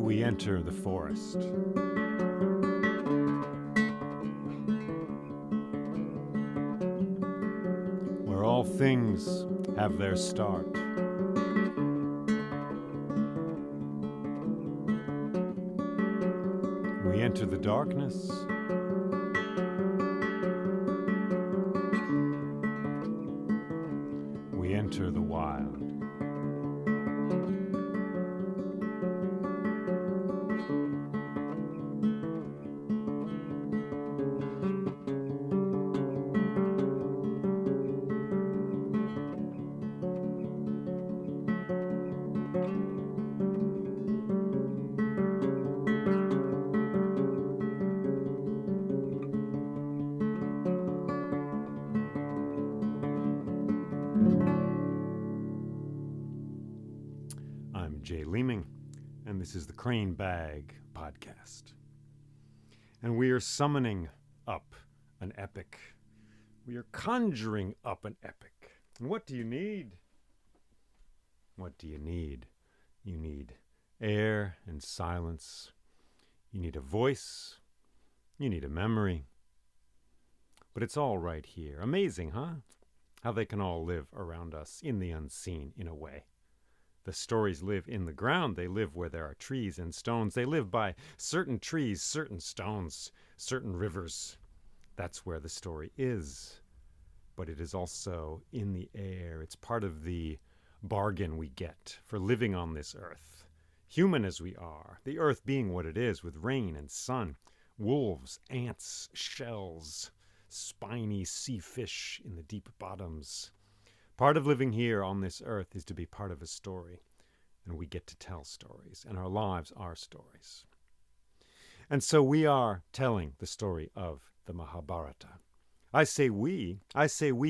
we enter the forest. Where all things have their start. We enter the darkness. We enter the wild. I'm Jay Leeming, and this is the Crane Bag Podcast. And we are summoning up an epic. We are conjuring up an epic. And what do you need? What do you need? You need air and silence. You need a voice. You need a memory. But it's all right here. Amazing, huh? How they can all live around us in the unseen, in a way. The stories live in the ground. They live where there are trees and stones. They live by certain trees, certain stones, certain rivers. That's where the story is. But it is also in the air. It's part of the bargain we get for living on this earth. Human as we are, the earth being what it is, with rain and sun, wolves, ants, shells, spiny sea fish in the deep bottoms. Part of living here on this earth is to be part of a story, and we get to tell stories, and our lives are stories. And so we are telling the story of the Mahabharata. I say we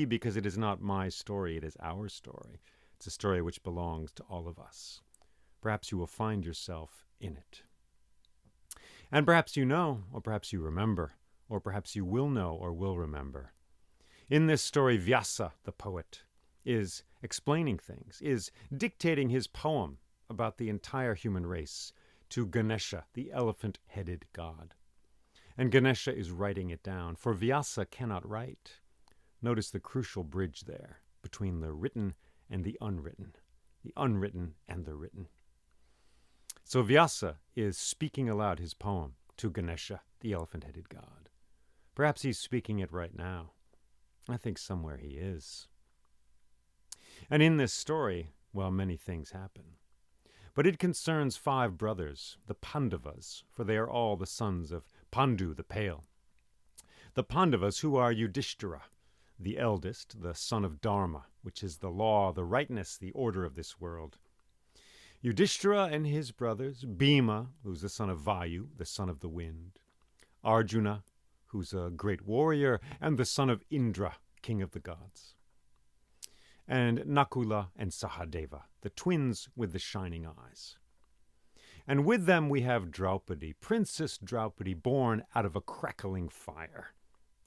because it is not my story, it is our story. It's a story which belongs to all of us. Perhaps you will find yourself in it. And perhaps you know, or perhaps you remember, or perhaps you will know or will remember. In this story, Vyasa, the poet, is explaining things, is dictating his poem about the entire human race to Ganesha, the elephant-headed god. And Ganesha is writing it down, for Vyasa cannot write. Notice the crucial bridge there between the written and the unwritten and the written. So Vyasa is speaking aloud his poem to Ganesha, the elephant-headed god. Perhaps he's speaking it right now. I think somewhere he is. And in this story, well, many things happen. But it concerns 5 brothers, the Pandavas, for they are all the sons of Pandu the Pale. The Pandavas, who are Yudhishthira, the eldest, the son of Dharma, which is the law, the rightness, the order of this world. Yudhishthira and his brothers, Bhima, who's the son of Vayu, the son of the wind. Arjuna, who's a great warrior, and the son of Indra, king of the gods. And Nakula and Sahadeva, the twins with the shining eyes. And with them we have Draupadi, Princess Draupadi, born out of a crackling fire.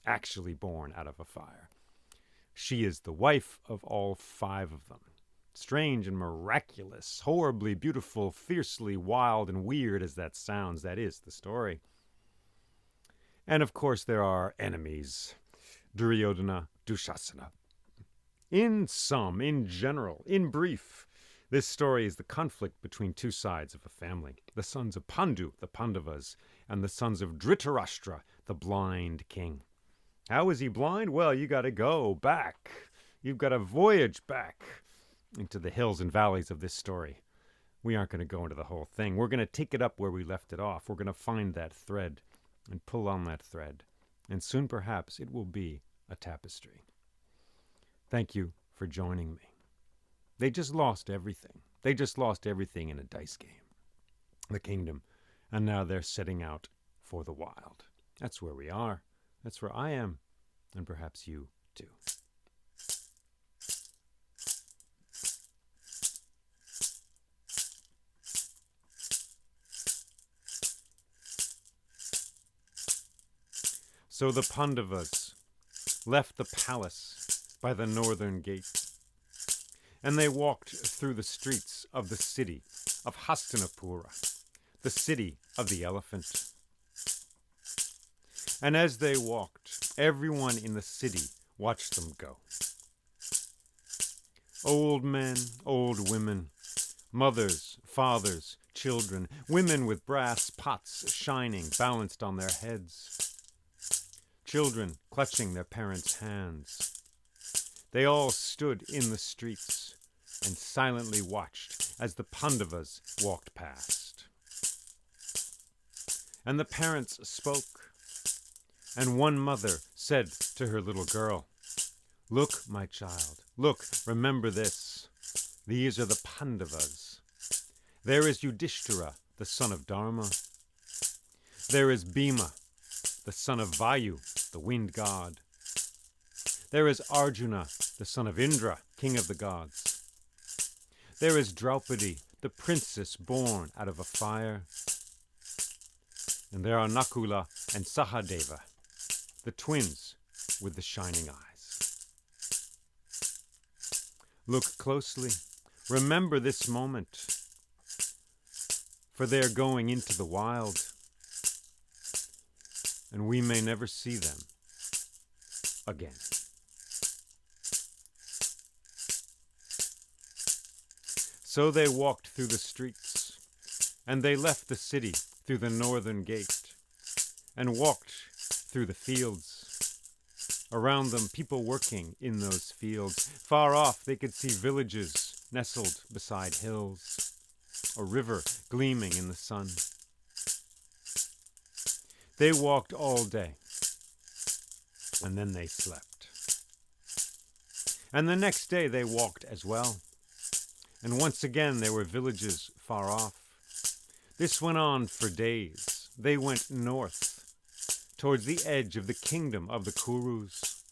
Actually born out of a fire. She is the wife of all 5 of them. Strange and miraculous, horribly beautiful, fiercely wild and weird as that sounds, that is the story. And of course there are enemies. Duryodhana, Dushasana. In sum, in general, in brief, this story is the conflict between 2 sides of a family. The sons of Pandu, the Pandavas, and the sons of Dhritarashtra, the blind king. How is he blind? Well, you got to go back. You've got to voyage back into the hills and valleys of this story. We aren't going to go into the whole thing. We're going to take it up where we left it off. We're going to find that thread and pull on that thread. And soon, perhaps, it will be a tapestry. Thank you for joining me. They just lost everything. They just lost everything in a dice game. The kingdom. And now they're setting out for the wild. That's where we are. That's where I am. And perhaps you too. So the Pandavas left the palace by the northern gate, and they walked through the streets of the city of Hastinapura. the city of the elephant. And as they walked, everyone in the city watched them go. Old men, old women, mothers, fathers, children, women with brass pots shining, balanced on their heads, children clutching their parents' hands. They all stood in the streets and silently watched as the Pandavas walked past. And the parents spoke, and one mother said to her little girl, "Look, my child, look, remember this. These are the Pandavas. There is Yudhishthira, the son of Dharma. There is Bhima, the son of Vayu, the wind god. There is Arjuna, the son of Indra, king of the gods. There is Draupadi, the princess born out of a fire. And there are Nakula and Sahadeva, the twins with the shining eyes. Look closely. Remember this moment, for they are going into the wild, and we may never see them again." So they walked through the streets, and they left the city through the northern gate, and walked through the fields. Around them, people working in those fields. Far off, they could see villages nestled beside hills, a river gleaming in the sun. They walked all day, and then they slept. And the next day they walked as well, and once again there were villages far off. This went on for days. They went north, towards the edge of the kingdom of the Kurus.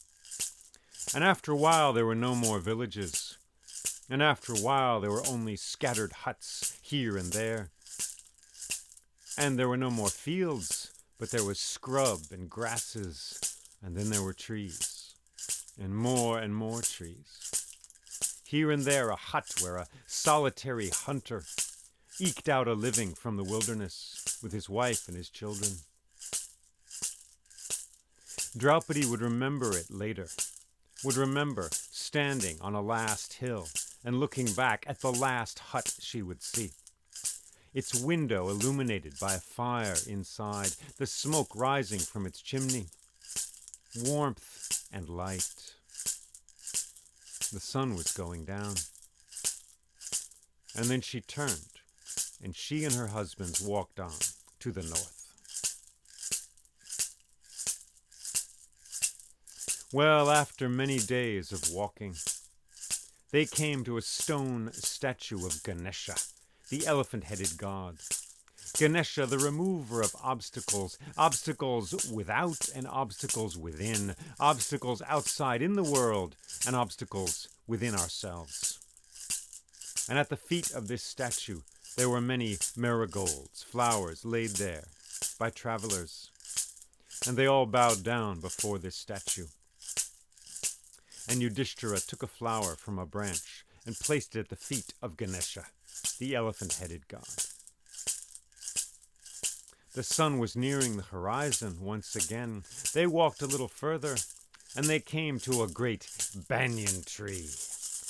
And after a while there were no more villages, and after a while there were only scattered huts here and there. And there were no more fields, but there was scrub and grasses, and then there were trees, and more trees. Here and there a hut where a solitary hunter eked out a living from the wilderness with his wife and his children. Draupadi would remember it later, would remember standing on a last hill and looking back at the last hut she would see. Its window illuminated by a fire inside, the smoke rising from its chimney. Warmth and light. The sun was going down. And then she turned, and she and her husbands walked on to the north. Well, after many days of walking, they came to a stone statue of Ganesha, the elephant-headed god. Ganesha, the remover of obstacles, obstacles without and obstacles within, obstacles outside in the world and obstacles within ourselves. And at the feet of this statue there were many marigolds, flowers laid there by travelers, and they all bowed down before this statue. And Yudhishthira took a flower from a branch and placed it at the feet of Ganesha, the elephant-headed god. The sun was nearing the horizon once again. They walked a little further, and they came to a great banyan tree.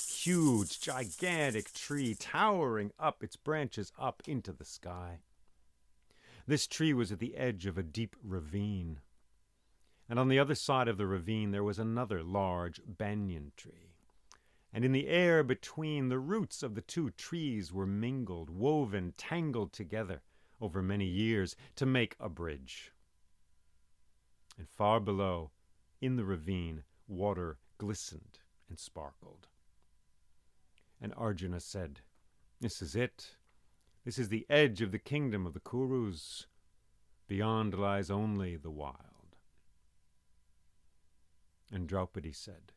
Huge, gigantic tree, towering up, its branches up into the sky. This tree was at the edge of a deep ravine, and on the other side of the ravine there was another large banyan tree. And in the air between, the roots of the two trees were mingled, woven, tangled together over many years to make a bridge. And far below, in the ravine, water glistened and sparkled. And Arjuna said, "This is it. This is the edge of the kingdom of the Kurus. Beyond lies only the wild." And Draupadi said,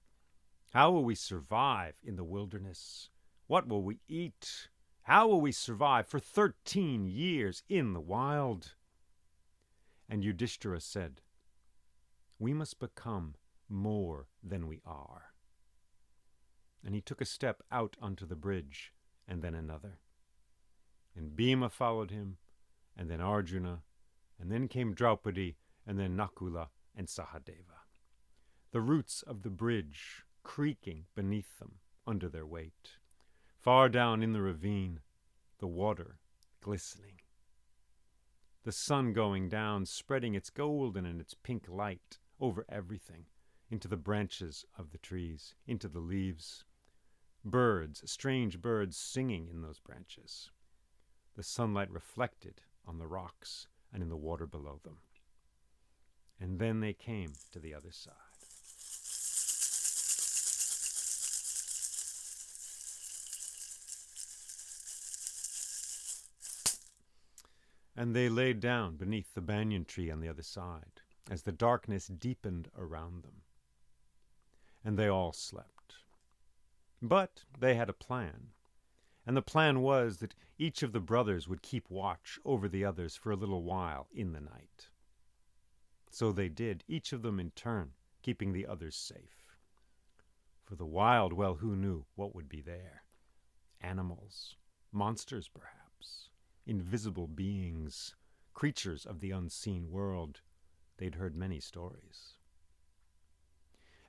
"How will we survive in the wilderness? What will we eat? How will we survive for 13 years in the wild?" And Yudhishthira said, "We must become more than we are." And he took a step out onto the bridge, and then another. And Bhima followed him, and then Arjuna, and then came Draupadi, and then Nakula and Sahadeva. The roots of the bridge creaking beneath them under their weight. Far down in the ravine, the water glistening. The sun going down, spreading its golden and its pink light over everything, into the branches of the trees, into the leaves. Birds, strange birds singing in those branches. The sunlight reflected on the rocks and in the water below them. And then they came to the other side. And they laid down beneath the banyan tree on the other side, as the darkness deepened around them. And they all slept. But they had a plan. And the plan was that each of the brothers would keep watch over the others for a little while in the night. So they did, each of them in turn, keeping the others safe. For the wild, well, who knew what would be there? Animals, monsters perhaps, invisible beings, creatures of the unseen world. They'd heard many stories.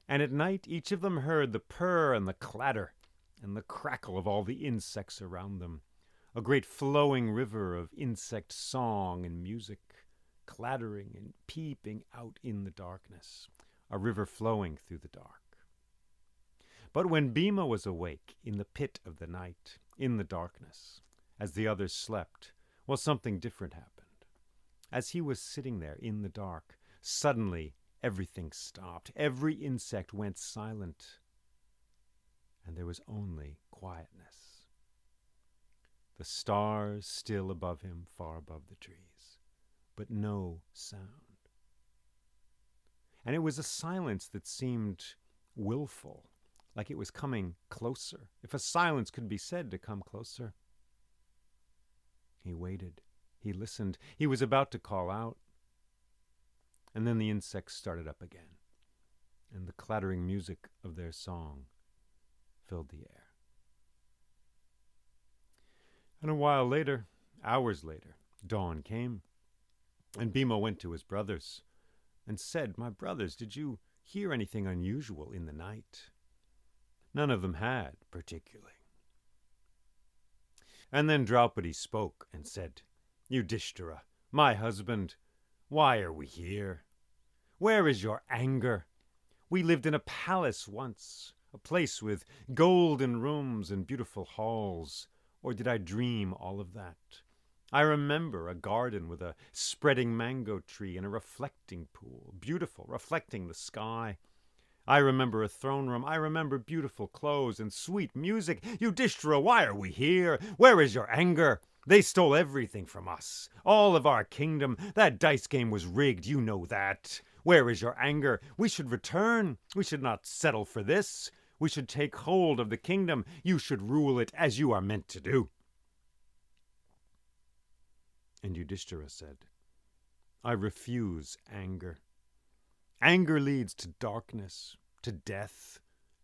And at night each of them heard the purr and the clatter and the crackle of all the insects around them, a great flowing river of insect song and music, clattering and peeping out in the darkness, a river flowing through the dark. But when Bhima was awake in the pit of the night, in the darkness, as the others slept, well, something different happened. As he was sitting there in the dark, suddenly everything stopped. Every insect went silent, and there was only quietness. The stars still above him, far above the trees, but no sound. And it was a silence that seemed willful, like it was coming closer, if a silence could be said to come closer. He waited. He listened. He was about to call out. And then the insects started up again, and the clattering music of their song filled the air. And a while later, hours later, dawn came, and Bhima went to his brothers and said, "My brothers, did you hear anything unusual in the night?" None of them had, particularly. And then Draupadi spoke and said, "Yudhishthira, my husband, why are we here? Where is your anger? We lived in a palace once, a place with golden rooms and beautiful halls. Or did I dream all of that? I remember a garden with a spreading mango tree and a reflecting pool, beautiful, reflecting the sky. I remember a throne room. I remember beautiful clothes and sweet music. Yudhishthira, why are we here? Where is your anger? They stole everything from us, all of our kingdom. That dice game was rigged, you know that. Where is your anger? We should return. We should not settle for this. We should take hold of the kingdom. You should rule it as you are meant to do." And Yudhishthira said, "I refuse anger. Anger leads to darkness, to death,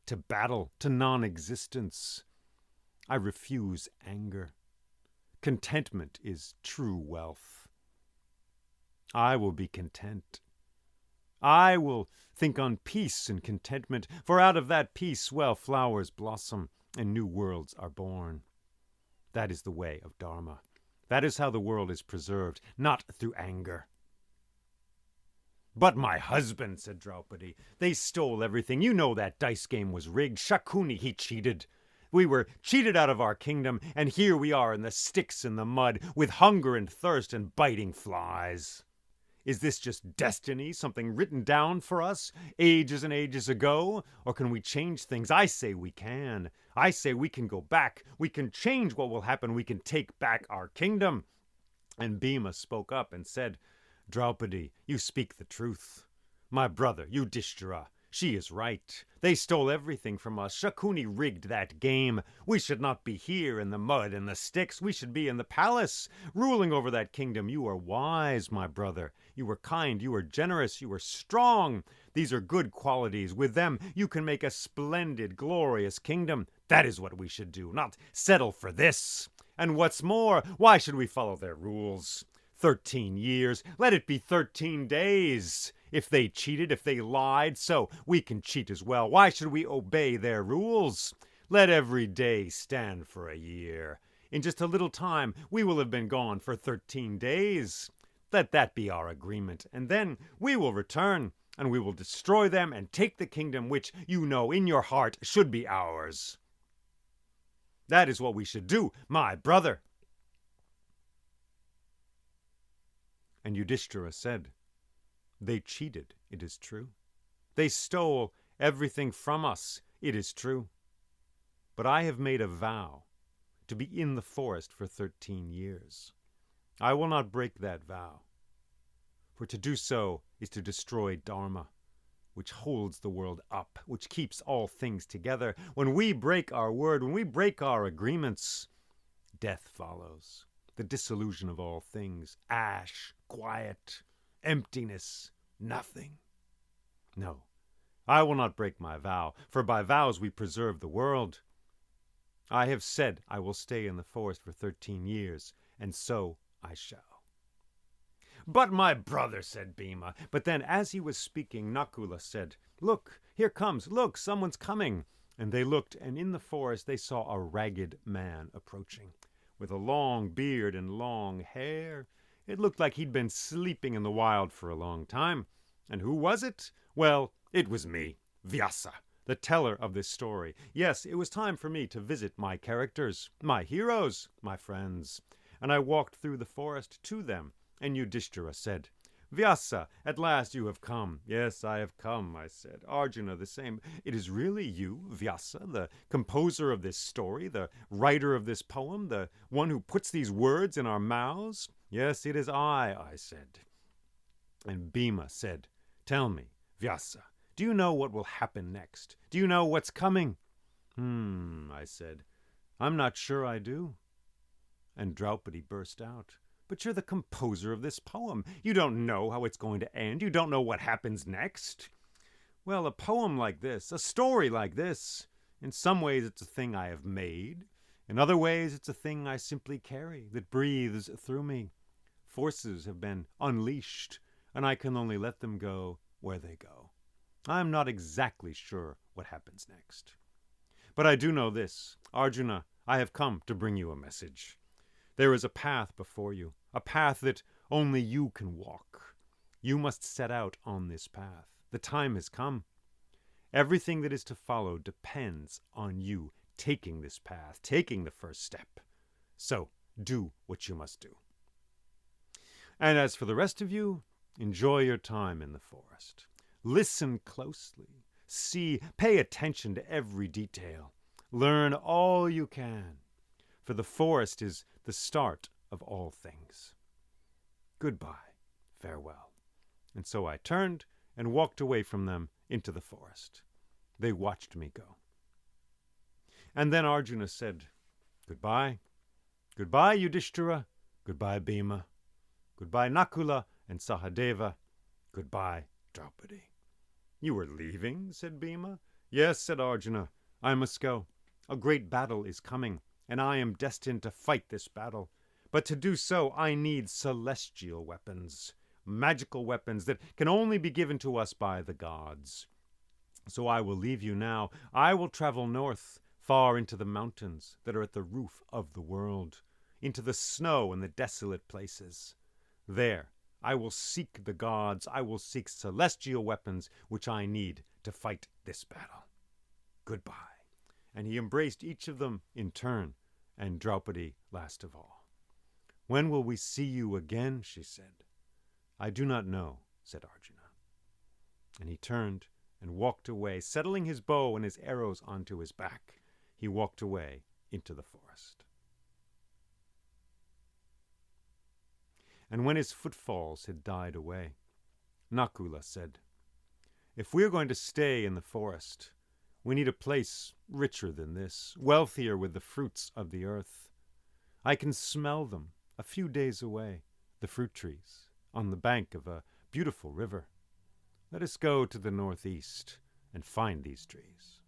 to battle, to non-existence. I refuse anger. Contentment is true wealth. I will be content. I will think on peace and contentment, for out of that peace, well, flowers blossom and new worlds are born. That is the way of Dharma. That is how the world is preserved, not through anger." "But my husband," said Draupadi, "they stole everything. You know that dice game was rigged. Shakuni, he cheated. We were cheated out of our kingdom, and here we are in the sticks in the mud, with hunger and thirst and biting flies. Is this just destiny, something written down for us ages and ages ago? Or can we change things? I say we can. I say we can go back. We can change what will happen. We can take back our kingdom." And Bhima spoke up and said, "Draupadi, you speak the truth. My brother, Yudhishthira, she is right. They stole everything from us. Shakuni rigged that game. We should not be here in the mud and the sticks. We should be in the palace, ruling over that kingdom. You are wise, my brother. You are kind. You are generous. You are strong. These are good qualities. With them, you can make a splendid, glorious kingdom. That is what we should do, not settle for this. And what's more, why should we follow their rules? 13 years. Let it be 13 days. If they cheated, if they lied, so we can cheat as well. Why should we obey their rules? Let every day stand for a year. In just a little time, we will have been gone for 13 days. Let that be our agreement, and then we will return, and we will destroy them and take the kingdom which, you know, in your heart should be ours. That is what we should do, my brother. And Yudhishthira said, they cheated, it is true. They stole everything from us, it is true. But I have made a vow to be in the forest for 13 years. I will not break that vow, for to do so is to destroy Dharma, which holds the world up, which keeps all things together. When we break our word, when we break our agreements, death follows, the dissolution of all things, ash, quiet, emptiness, nothing. No, I will not break my vow, for by vows we preserve the world. I have said I will stay in the forest for 13 years, and so I shall. But my brother, said Bhima. But then as he was speaking, Nakula said, look, here comes, look, someone's coming. And they looked, and in the forest they saw a ragged man approaching, with a long beard and long hair. It looked like he'd been sleeping in the wild for a long time. And who was it? Well, it was me, Vyasa, the teller of this story. Yes, it was time for me to visit my characters, my heroes, my friends. And I walked through the forest to them, and Yudhishthira said, Vyasa, at last you have come. Yes, I have come, I said. Arjuna, the same. It is really you, Vyasa, the composer of this story, the writer of this poem, the one who puts these words in our mouths? Yes, it is I said. And Bhima said, tell me, Vyasa, do you know what will happen next? Do you know what's coming? I said, I'm not sure I do. And Draupadi burst out, but you're the composer of this poem. You don't know how it's going to end. You don't know what happens next. Well, a poem like this, a story like this, in some ways it's a thing I have made. In other ways it's a thing I simply carry, that breathes through me. Forces have been unleashed, and I can only let them go where they go. I'm not exactly sure what happens next. But I do know this. Arjuna, I have come to bring you a message. There is a path before you, a path that only you can walk. You must set out on this path. The time has come. Everything that is to follow depends on you taking this path, taking the first step. So do what you must do. And as for the rest of you, enjoy your time in the forest. Listen closely. See, pay attention to every detail. Learn all you can, for the forest is the start of all things. Goodbye, farewell. And so I turned and walked away from them into the forest. They watched me go. And then Arjuna said, goodbye. Goodbye, Yudhishthira. Goodbye, Bhima. Goodbye, Nakula and Sahadeva. Goodbye, Draupadi. You were leaving, said Bhima. Yes, said Arjuna. I must go. A great battle is coming, and I am destined to fight this battle. But to do so, I need celestial weapons, magical weapons that can only be given to us by the gods. So I will leave you now. I will travel north, far into the mountains that are at the roof of the world, into the snow and the desolate places. There, I will seek the gods. I will seek celestial weapons which I need to fight this battle. Goodbye. And he embraced each of them in turn, and Draupadi last of all. When will we see you again? She said. I do not know, said Arjuna. And he turned and walked away, settling his bow and his arrows onto his back. He walked away into the forest. And when his footfalls had died away, Nakula said, if we are going to stay in the forest, we need a place richer than this, wealthier with the fruits of the earth. I can smell them a few days away, the fruit trees, on the bank of a beautiful river. Let us go to the northeast and find these trees.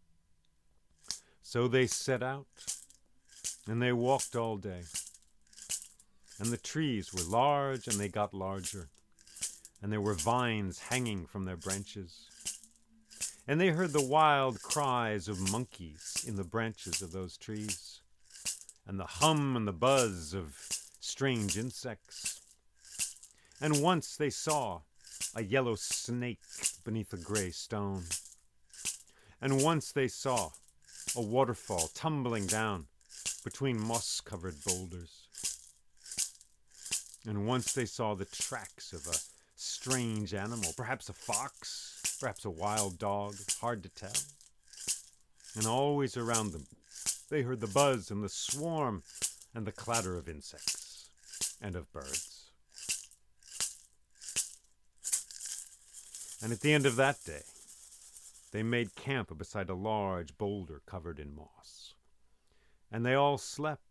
So they set out, and they walked all day. And the trees were large, and they got larger. And there were vines hanging from their branches. And they heard the wild cries of monkeys in the branches of those trees, and the hum and the buzz of strange insects. And once they saw a yellow snake beneath a gray stone. And once they saw a waterfall tumbling down between moss-covered boulders. And once they saw the tracks of a strange animal, perhaps a fox, perhaps a wild dog, hard to tell. And always around them, they heard the buzz and the swarm and the clatter of insects and of birds. And at the end of that day, they made camp beside a large boulder covered in moss. And they all slept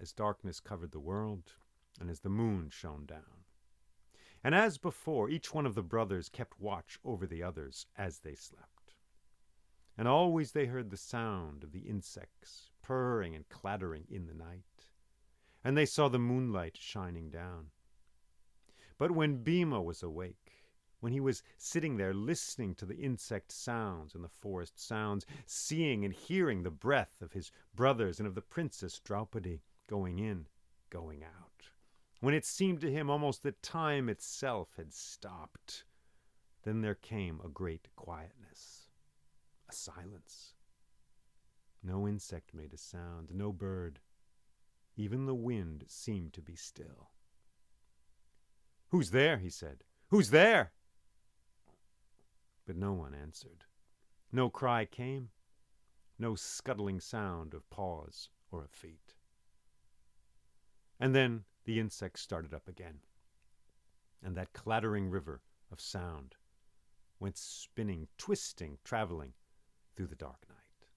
as darkness covered the world and as the moon shone down. And as before, each one of the brothers kept watch over the others as they slept. And always they heard the sound of the insects purring and clattering in the night. And they saw the moonlight shining down. But when Bhima was awake, when he was sitting there listening to the insect sounds and the forest sounds, seeing and hearing the breath of his brothers and of the princess Draupadi going in, going out, when it seemed to him almost that time itself had stopped, then there came a great quietness, a silence. No insect made a sound, no bird. Even the wind seemed to be still. "Who's there?" he said. "Who's there?" But no one answered. No cry came, no scuttling sound of paws or of feet. And then the insects started up again, and that clattering river of sound went spinning, twisting, traveling through the dark night.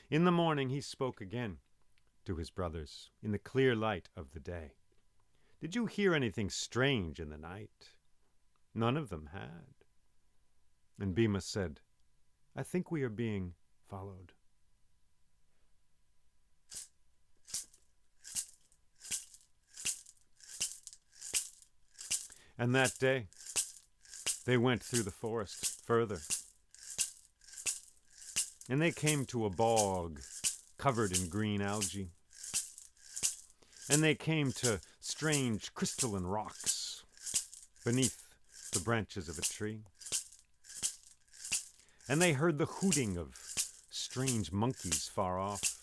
In the morning he spoke again to his brothers in the clear light of the day. "Did you hear anything strange in the night?" None of them had. And Bhima said, "I think we are being followed." And that day, they went through the forest further. And they came to a bog covered in green algae. And they came to strange crystalline rocks beneath the branches of a tree. And they heard the hooting of strange monkeys far off.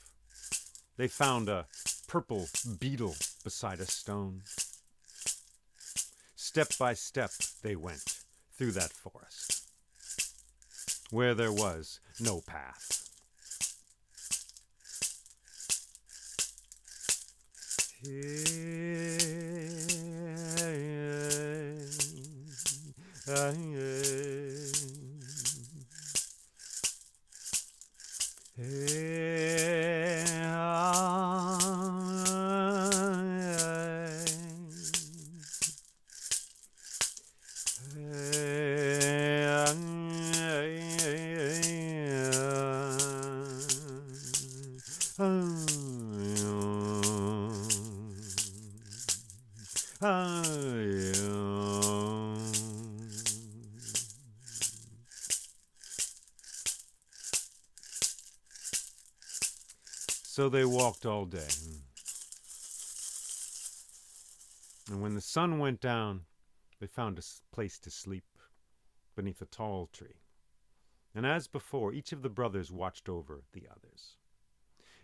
They found a purple beetle beside a stone. Step by step they went through that forest, where there was no path. So they walked all day. And when the sun went down, they found a place to sleep beneath a tall tree. And as before, each of the brothers watched over the others.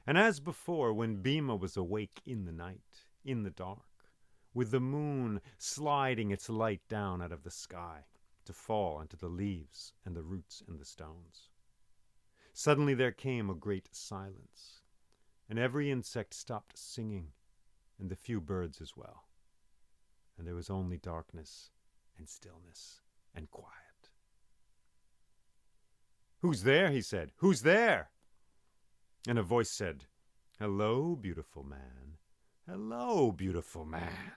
And as before, when Bhima was awake in the night, in the dark, with the moon sliding its light down out of the sky to fall onto the leaves and the roots and the stones, suddenly there came a great silence, and every insect stopped singing, and the few birds as well. And there was only darkness and stillness and quiet. "Who's there?" he said. "Who's there?" And a voice said, "Hello, beautiful man. Hello, beautiful man."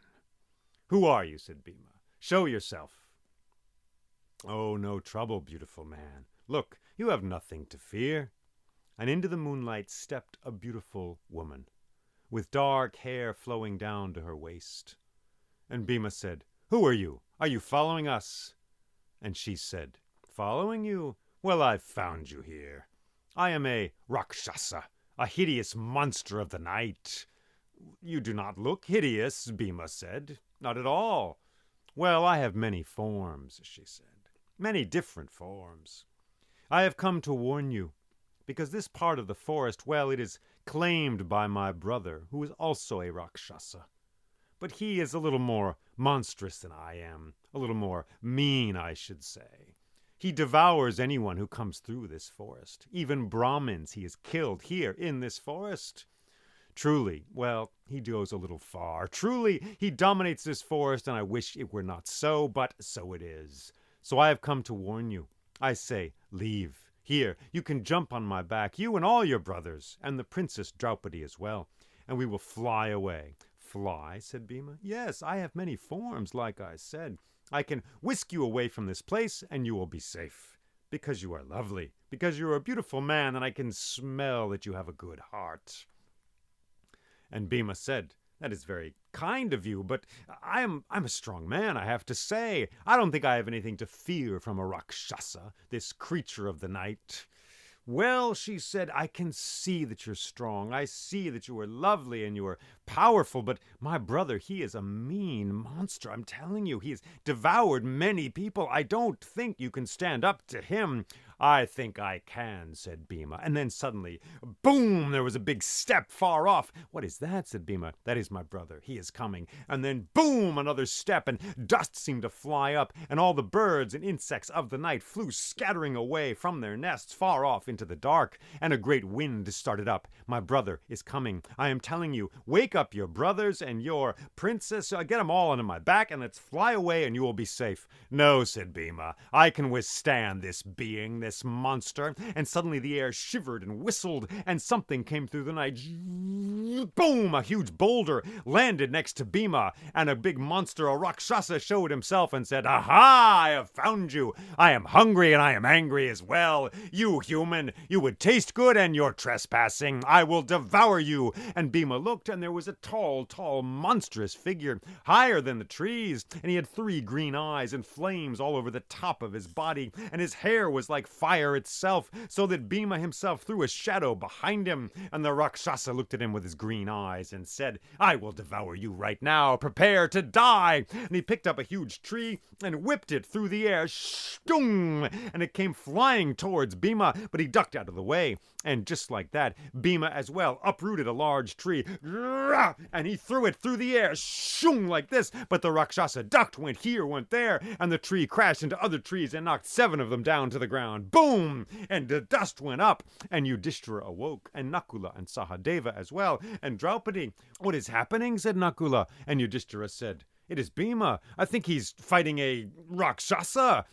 "Who are you?" said Bhima. "Show yourself." "Oh, no trouble, beautiful man. Look, you have nothing to fear." And into the moonlight stepped a beautiful woman, with dark hair flowing down to her waist. And Bhima said, "Who are you? Are you following us?" And she said, "Following you? Well, I've found you here. I am a Rakshasa, a hideous monster of the night." "You do not look hideous," Bhima said. "Not at all." "Well, I have many forms," she said. "Many different forms. I have come to warn you, because this part of the forest, well, it is claimed by my brother, who is also a Rakshasa. But he is a little more monstrous than I am, a little more mean, I should say. He devours anyone who comes through this forest. Even Brahmins he has killed here in this forest. Truly, well, he goes a little far. Truly, he dominates this forest, and I wish it were not so, but so it is. So I have come to warn you. I say, leave. Here, you can jump on my back, you and all your brothers, and the Princess Draupadi as well, and we will fly away." "Fly?" said Bhima. "Yes, I have many forms, like I said. I can whisk you away from this place, and you will be safe. Because you are lovely, because you are a beautiful man, and I can smell that you have a good heart." And Bhima said, "That is very kind of you, but I'm a strong man, I have to say. I don't think I have anything to fear from a Rakshasa, this creature of the night." "Well," she said, "I can see that you're strong. I see that you are lovely and you are powerful, but my brother, he is a mean monster. I'm telling you, he has devoured many people. I don't think you can stand up to him." "I think I can," said Bhima. And then suddenly, boom, there was a big step far off. "What is that?" said Bhima. "That is my brother. He is coming." And then, boom, another step, and dust seemed to fly up, and all the birds and insects of the night flew scattering away from their nests far off into the dark, and a great wind started up. "My brother is coming. I am telling you, wake up your brothers and your princess. Get them all onto my back, and let's fly away, and you will be safe." "No," said Bhima. "I can withstand this being, this monster." And suddenly the air shivered and whistled, and something came through the night. Boom! A huge boulder landed next to Bhima, and a big monster, a Rakshasa, showed himself and said, "Aha! I have found you. I am hungry and I am angry as well. You human, you would taste good and you're trespassing. I will devour you." And Bhima looked, and there was a tall, monstrous figure, higher than the trees, and he had 3 green eyes and flames all over the top of his body, and his hair was like fire itself, so that Bhima himself threw a shadow behind him. And the Rakshasa looked at him with his green eyes and said, "I will devour you right now. Prepare to die." And he picked up a huge tree and whipped it through the air. Stung! And it came flying towards Bhima, but he ducked out of the way. And just like that, Bhima as well uprooted a large tree, and he threw it through the air, shung, like this. But the Rakshasa ducked, went here, went there, and the tree crashed into other trees and knocked 7 of them down to the ground. Boom! And the dust went up, and Yudhishthira awoke, and Nakula and Sahadeva as well, and Draupadi. "What is happening?" said Nakula, and Yudhishthira said, "It is Bhima. I think he's fighting a Rakshasa."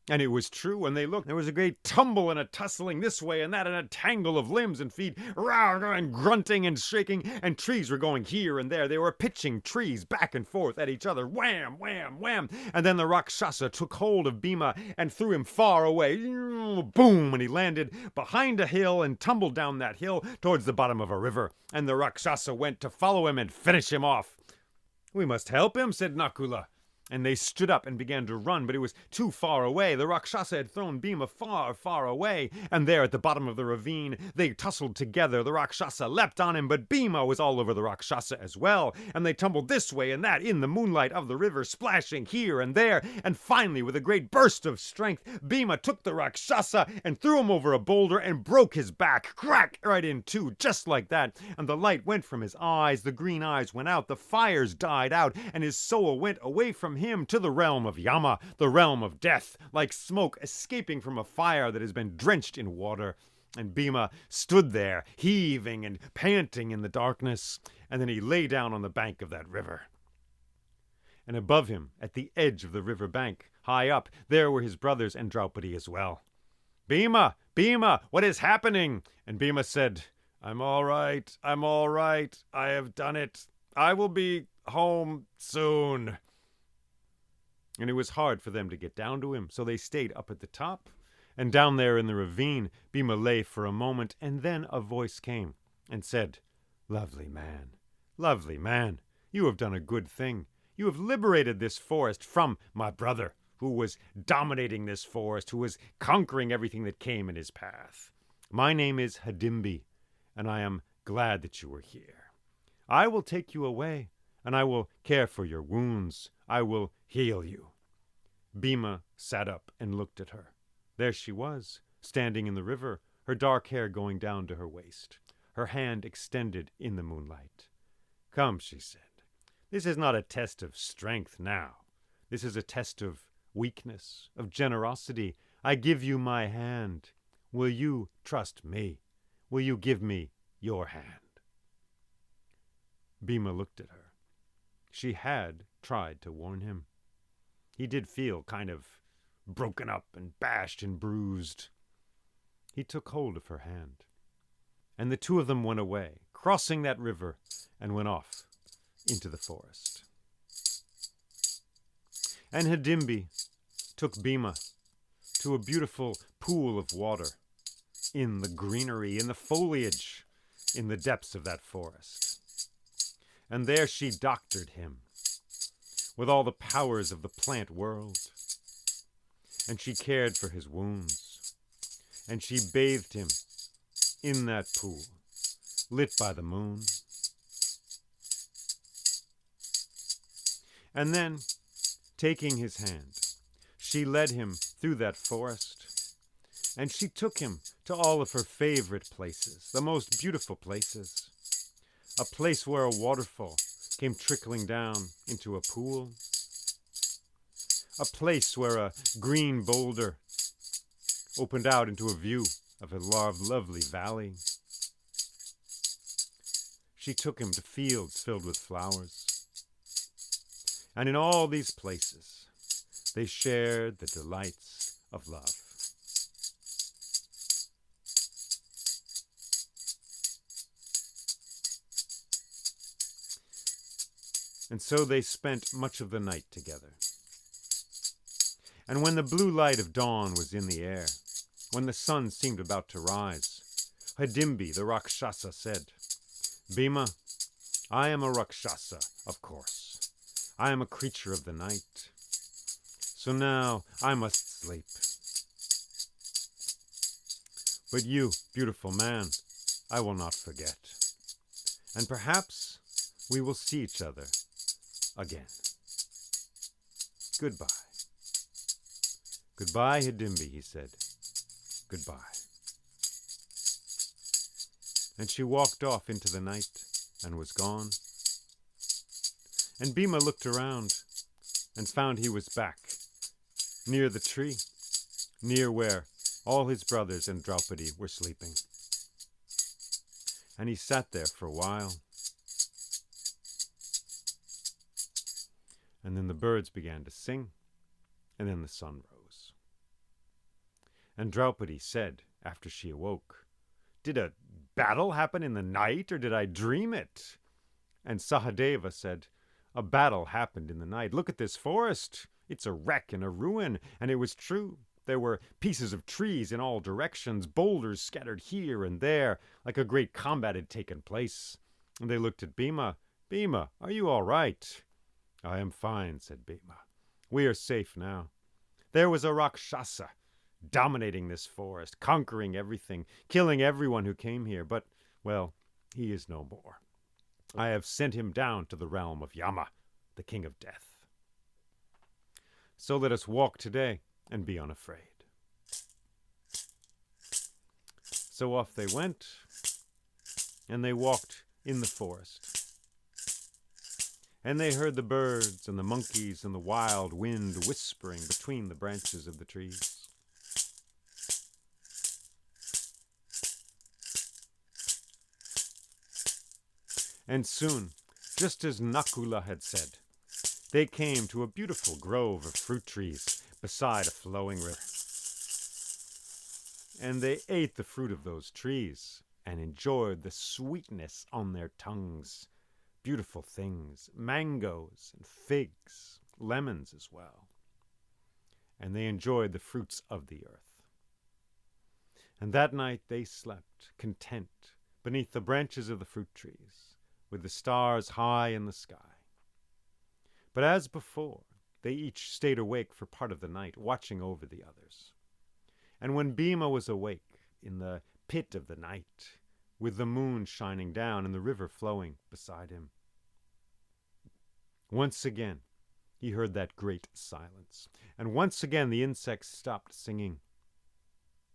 And it was true. When they looked, there was a great tumble and a tussling this way and that, and a tangle of limbs and feet, and grunting and shaking, and trees were going here and there. They were pitching trees back and forth at each other. Wham, wham, wham. And then the Rakshasa took hold of Bhima and threw him far away. Boom! And he landed behind a hill and tumbled down that hill towards the bottom of a river. And the Rakshasa went to follow him and finish him off. "We must help him," said Nakula. And they stood up and began to run, but it was too far away. The Rakshasa had thrown Bhima far, far away, and there at the bottom of the ravine, they tussled together. The Rakshasa leapt on him, but Bhima was all over the Rakshasa as well, and they tumbled this way and that in the moonlight of the river, splashing here and there, and finally, with a great burst of strength, Bhima took the Rakshasa and threw him over a boulder and broke his back, crack, right in two, just like that, and the light went from his eyes, the green eyes went out, the fires died out, and his soul went away from him to the realm of Yama, the realm of death, like smoke escaping from a fire that has been drenched in water. And Bhima stood there, heaving and panting in the darkness, and then he lay down on the bank of that river. And above him, at the edge of the river bank, high up, there were his brothers and Draupadi as well. "Bhima, Bhima, what is happening?" And Bhima said, I'm all right, I have done it. I will be home soon." And it was hard for them to get down to him, so they stayed up at the top. And down there in the ravine, Bhima lay for a moment, and then a voice came and said, "Lovely man, Lovely man, you have done a good thing. You have liberated this forest from my brother, who was dominating this forest, who was conquering everything that came in his path. My name is Hadimbi, and I am glad that you are here. I will take you away, and I will care for your wounds. I will heal you. Bhima sat up and looked at her. There she was, standing in the river, her dark hair going down to her waist, her hand extended in the moonlight. Come, she said. This is not a test of strength now. This is a test of weakness, of generosity. I give you my hand. Will you trust me? Will you give me your hand? Bhima looked at her. She had tried to warn him. He did feel kind of broken up and bashed and bruised. He took hold of her hand, and the two of them went away, crossing that river, and went off into the forest. And Hadimbi took Bhima to a beautiful pool of water in the greenery, in the foliage, in the depths of that forest. And there she doctored him with all the powers of the plant world. And she cared for his wounds. And she bathed him in that pool, lit by the moon. And then, taking his hand, she led him through that forest, and she took him to all of her favorite places, the most beautiful places. A place where a waterfall came trickling down into a pool. A place where a green boulder opened out into a view of a lovely valley. She took him to fields filled with flowers. And in all these places, they shared the delights of love. And so they spent much of the night together. And when the blue light of dawn was in the air, when the sun seemed about to rise, Hadimbi, the Rakshasa, said, Bhima, I am a Rakshasa, of course. I am a creature of the night. So now I must sleep. But you, beautiful man, I will not forget. And perhaps we will see each other again. Goodbye. Goodbye, Hadimbi, he said. Goodbye. And she walked off into the night and was gone. And Bhima looked around and found he was back, near the tree, near where all his brothers and Draupadi were sleeping. And he sat there for a while. And then the birds began to sing, and then the sun rose. And Draupadi said, after she awoke, Did a battle happen in the night, or did I dream it? And Sahadeva said, A battle happened in the night. Look at this forest. It's a wreck and a ruin. And it was true. There were pieces of trees in all directions, boulders scattered here and there, like a great combat had taken place. And they looked at Bhima. Bhima, are you all right? I am fine, said Bhima. We are safe now. There was a Rakshasa dominating this forest, conquering everything, killing everyone who came here. But, well, he is no more. I have sent him down to the realm of Yama, the king of death. So let us walk today and be unafraid. So off they went, and they walked in the forest. And they heard the birds and the monkeys and the wild wind whispering between the branches of the trees. And soon, just as Nakula had said, they came to a beautiful grove of fruit trees beside a flowing river. And they ate the fruit of those trees and enjoyed the sweetness on their tongues. Beautiful things, mangoes and figs, lemons as well. And they enjoyed the fruits of the earth. And that night they slept, content, beneath the branches of the fruit trees, with the stars high in the sky. But as before, they each stayed awake for part of the night, watching over the others. And when Bhima was awake in the pit of the night, with the moon shining down and the river flowing beside him, once again he heard that great silence, and once again the insects stopped singing,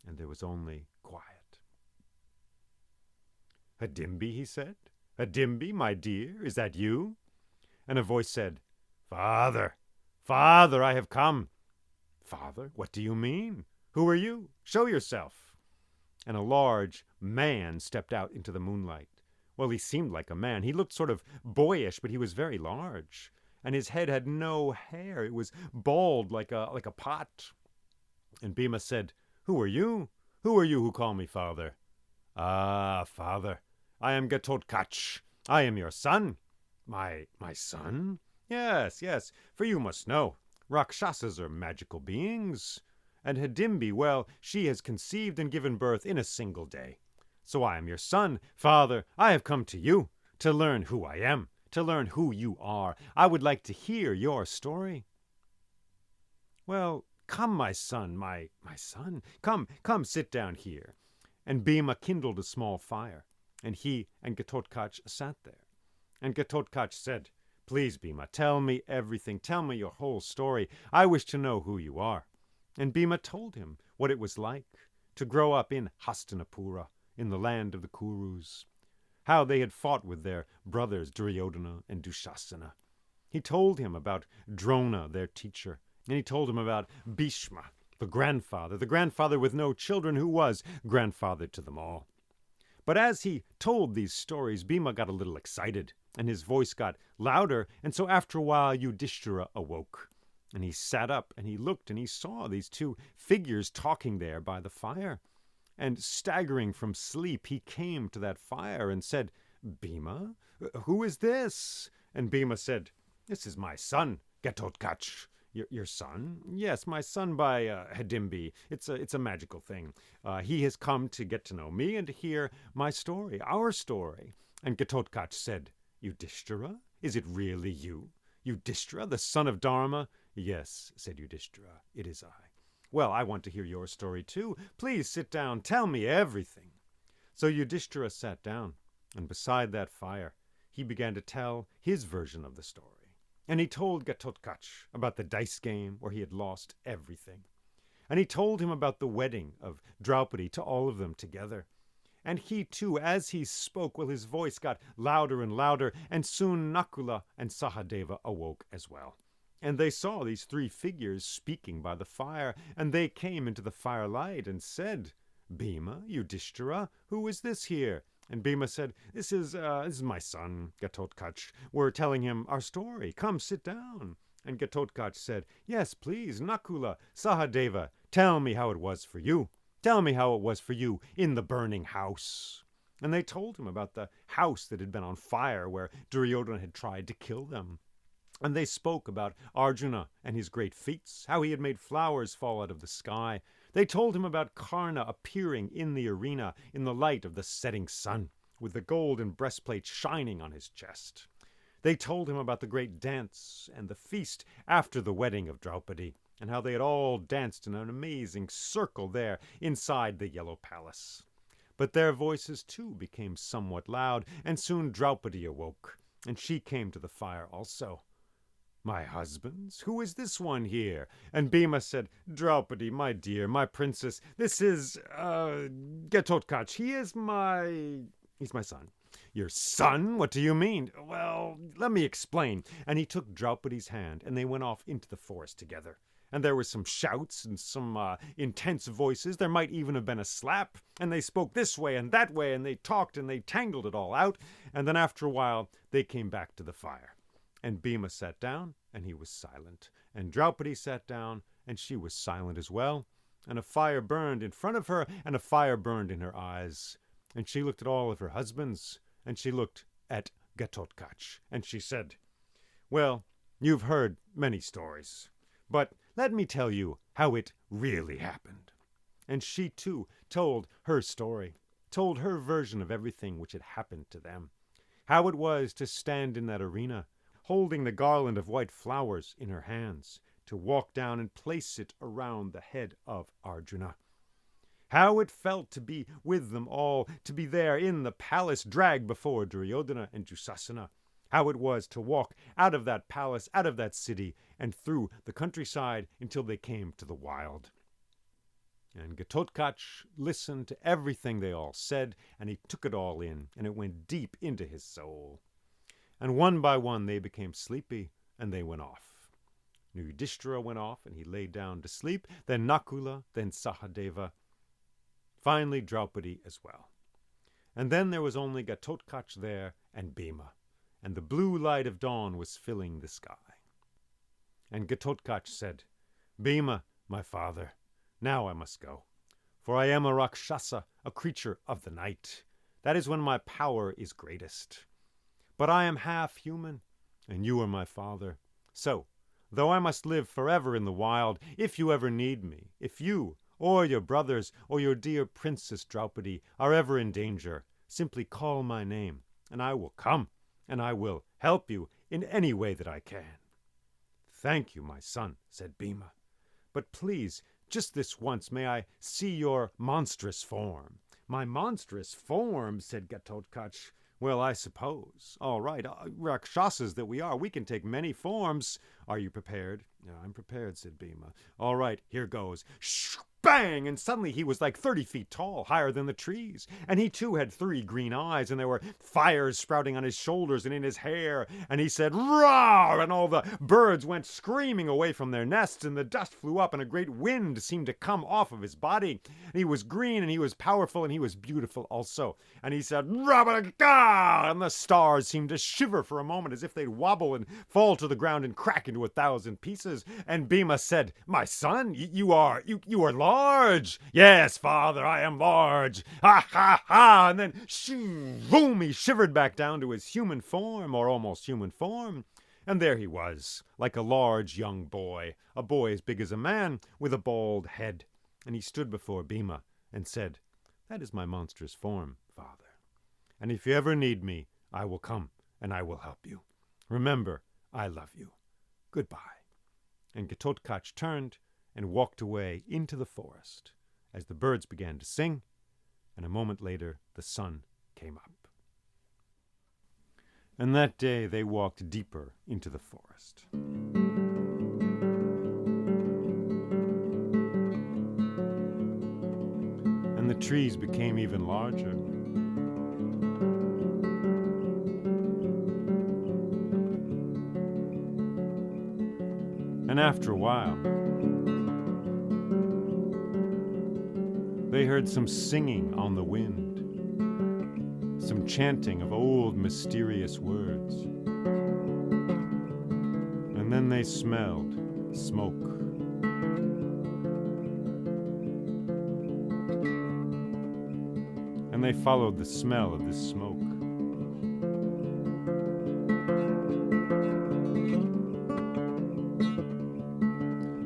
and there was only quiet. "Hadimbi," he said. "Hadimbi, my dear, is that you?" And a voice said, "Father, Father, I have come." "Father, what do you mean? Who are you? Show yourself." And a large man stepped out into the moonlight. Well, he seemed like a man. He looked sort of boyish, but he was very large. And his head had no hair. It was bald like a pot. And Bhima said, "Who are you? Who are you who call me father?" "Ah, father, I am Ghatotkach. I am your son." My son?" Yes, for you must know, Rakshasas are magical beings. And Hadimbi, well, she has conceived and given birth in a single day. So I am your son. Father, I have come to you to learn who I am, to learn who you are. I would like to hear your story." "Well, come, my son, my son. Come, sit down here." And Bhima kindled a small fire, and he and Ghatotkach sat there. And Ghatotkach said, "Please, Bhima, tell me everything. Tell me your whole story. I wish to know who you are." And Bhima told him what it was like to grow up in Hastinapura, in the land of the Kurus, how they had fought with their brothers Duryodhana and Dushasana. He told him about Drona, their teacher, and he told him about Bhishma, the grandfather with no children who was grandfather to them all. But as he told these stories, Bhima got a little excited, and his voice got louder, and so after a while Yudhishthira awoke. And he sat up, and he looked, and he saw these two figures talking there by the fire. And staggering from sleep, he came to that fire and said, "Bhima, who is this?" And Bhima said, "This is my son, Ghatotkach." Your son?" "Yes, my son by Hadimbi. It's a magical thing. He has come to get to know me and to hear my story, our story." And Ghatotkach said, "Yudhishthira, is it really you? Yudhishthira, the son of Dharma?" "Yes," said Yudhishthira, "it is I." "Well, I want to hear your story too. Please sit down. Tell me everything." So Yudhishthira sat down, and beside that fire, he began to tell his version of the story. And he told Ghatotkach about the dice game where he had lost everything. And he told him about the wedding of Draupadi to all of them together. And he too, as he spoke, well, his voice got louder and louder, and soon Nakula and Sahadeva awoke as well. And they saw these three figures speaking by the fire, and they came into the firelight and said, "Bhima, Yudhishthira, who is this here?" And Bhima said, This is my son, Ghatotkach. We're telling him our story. Come, sit down." And Ghatotkach said, "Yes, please, Nakula, Sahadeva, tell me how it was for you. Tell me how it was for you in the burning house." And they told him about the house that had been on fire where Duryodhana had tried to kill them. And they spoke about Arjuna and his great feats, how he had made flowers fall out of the sky. They told him about Karna appearing in the arena in the light of the setting sun, with the golden breastplate shining on his chest. They told him about the great dance and the feast after the wedding of Draupadi, and how they had all danced in an amazing circle there inside the yellow palace. But their voices too became somewhat loud, and soon Draupadi awoke, and she came to the fire also. "My husbands? Who is this one here?" And Bhima said, "Draupadi, my dear, my princess, this is, Ghatotkach. He's my son." "Your son? What do you mean?" "Well, let me explain." And he took Draupadi's hand, and they went off into the forest together. And there were some shouts and some intense voices. There might even have been a slap. And they spoke this way and that way, and they talked and they tangled it all out. And then after a while, they came back to the fire. And Bhima sat down, and he was silent. And Draupadi sat down, and she was silent as well. And a fire burned in front of her, and a fire burned in her eyes. And she looked at all of her husbands, and she looked at Ghatotkach, and she said, "Well, you've heard many stories, but let me tell you how it really happened." And she too told her story, told her version of everything which had happened to them. how it was to stand in that arena, holding the garland of white flowers in her hands, to walk down and place it around the head of Arjuna. How it felt to be with them all, to be there in the palace, dragged before Duryodhana and Dusasana. How it was to walk out of that palace, out of that city, and through the countryside until they came to the wild. And Ghatotkach listened to everything they all said, and he took it all in, and it went deep into his soul. And one by one they became sleepy, and they went off. Yudhishthira went off, and he lay down to sleep, then Nakula, then Sahadeva, finally Draupadi as well. And then there was only Ghatotkach there and Bhima, and the blue light of dawn was filling the sky. And Ghatotkach said, "Bhima, my father, now I must go, for I am a Rakshasa, a creature of the night. That is when my power is greatest. But I am half human, and you are my father. So, though I must live forever in the wild, if you ever need me, if you, or your brothers, or your dear Princess Draupadi are ever in danger, simply call my name, and I will come, and I will help you in any way that I can." "Thank you, my son," said Bhima. "But please, just this once, may I see your monstrous form?" "My monstrous form," said Ghatotkach. "Well, I suppose. All right, Rakshasas that we are, we can take many forms. Are you prepared?" "I'm prepared," said Bhima. "All right, here goes." Bang! And suddenly he was like 30 feet tall, higher than the trees. And he too had 3 green eyes, and there were fires sprouting on his shoulders and in his hair. And he said, "Roar!" And all the birds went screaming away from their nests, and the dust flew up, and a great wind seemed to come off of his body. And he was green, and he was powerful, and he was beautiful also. And he said, "Rabba-ga!" And the stars seemed to shiver for a moment as if they'd wobble and fall to the ground and crack into 1,000 pieces. And Bhima said, "My son, you are large." "Yes, father, I am large. Ha, ha, ha." And then, boom, he shivered back down to his human form, or almost human form. And there he was, like a large young boy, a boy as big as a man, with a bald head. And he stood before Bhima and said, "That is my monstrous form, father. And if you ever need me, I will come, and I will help you. Remember, I love you. Goodbye." And Ghatotkach turned and walked away into the forest as the birds began to sing, and a moment later the sun came up. And that day they walked deeper into the forest. And the trees became even larger. And after a while, they heard some singing on the wind, some chanting of old mysterious words. And then they smelled smoke. And they followed the smell of this smoke.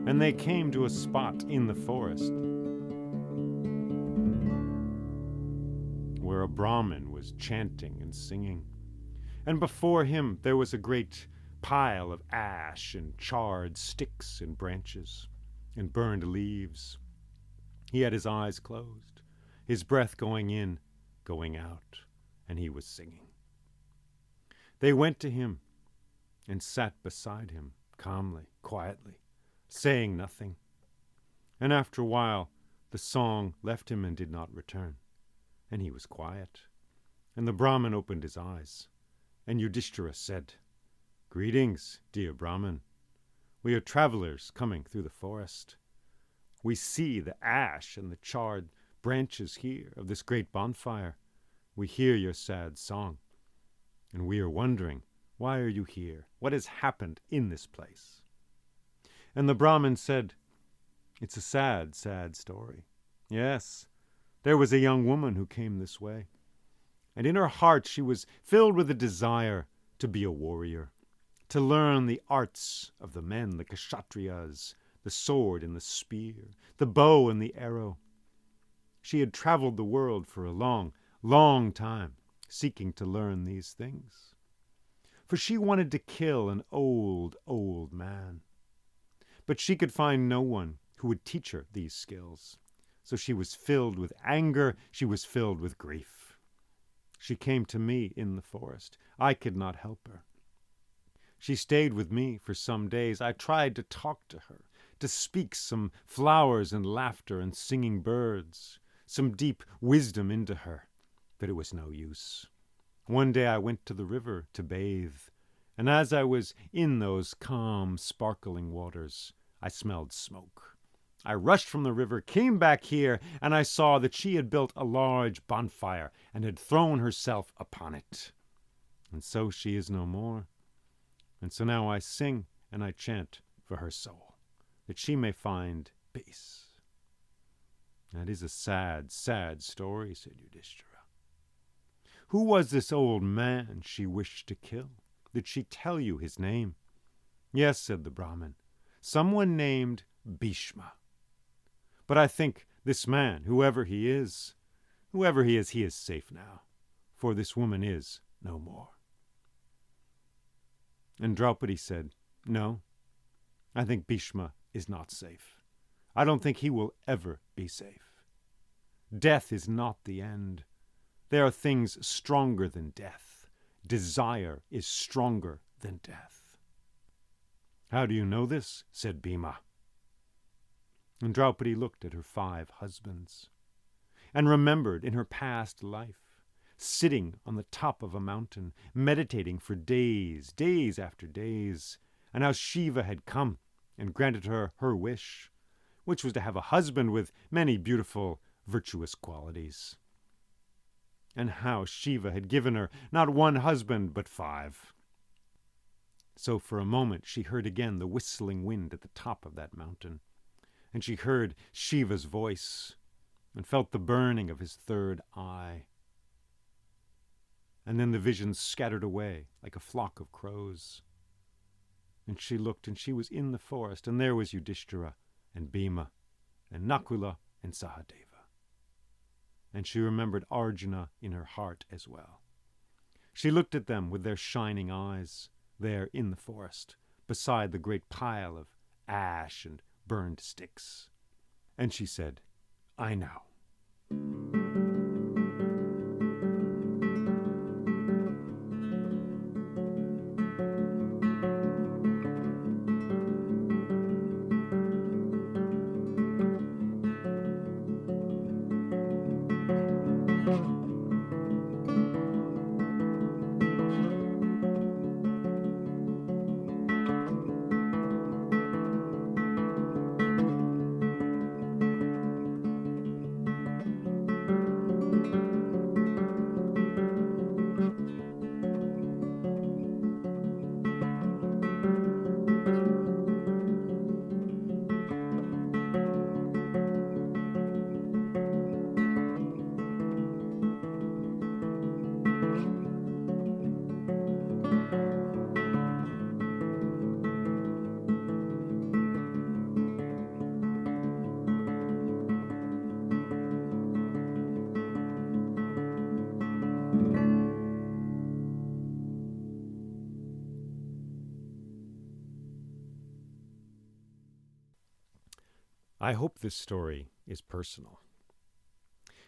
And they came to a spot in the forest where a Brahmin was chanting and singing. And before him there was a great pile of ash and charred sticks and branches and burned leaves. He had his eyes closed, his breath going in, going out, and he was singing. They went to him and sat beside him, calmly, quietly, saying nothing. And after a while, the song left him and did not return. And he was quiet. And the Brahmin opened his eyes. And Yudhishthira said, "Greetings, dear Brahmin. We are travelers coming through the forest. We see the ash and the charred branches here of this great bonfire. We hear your sad song. And we are wondering, why are you here? What has happened in this place?" And the Brahmin said, "It's a sad, sad story. Yes, there was a young woman who came this way. And in her heart she was filled with a desire to be a warrior, to learn the arts of the men, the kshatriyas, the sword and the spear, the bow and the arrow. She had traveled the world for a long, long time, seeking to learn these things. For she wanted to kill an old, old man. But she could find no one who would teach her these skills. So she was filled with anger, she was filled with grief. She came to me in the forest. I could not help her. She stayed with me for some days. I tried to talk to her, to speak some flowers and laughter and singing birds, some deep wisdom into her, but it was no use. One day I went to the river to bathe, and as I was in those calm, sparkling waters, I smelled smoke. I rushed from the river, came back here, and I saw that she had built a large bonfire and had thrown herself upon it. And so she is no more. And so now I sing and I chant for her soul, that she may find peace. That is a sad, sad story, said Yudhishthira. Who was this old man she wished to kill? Did she tell you his name? Yes, said the Brahmin, someone named Bhishma. But I think this man, whoever he is, he is safe now, for this woman is no more. And Draupadi said, no, I think Bhishma is not safe. I don't think he will ever be safe. Death is not the end. There are things stronger than death. Desire is stronger than death. How do you know this? Said Bhima. And Draupadi looked at her 5 husbands and remembered in her past life, sitting on the top of a mountain, meditating for days, days after days, and how Shiva had come and granted her her wish, which was to have a husband with many beautiful, virtuous qualities. And how Shiva had given her not 1 husband, but 5. So for a moment she heard again the whistling wind at the top of that mountain, and she heard Shiva's voice and felt the burning of his 3rd eye. And then the visions scattered away like a flock of crows. And she looked, and she was in the forest, and there was Yudhishthira and Bhima and Nakula and Sahadeva. And she remembered Arjuna in her heart as well. She looked at them with their shining eyes there in the forest, beside the great pile of ash and burned sticks. And she said, I know. I hope this story is personal.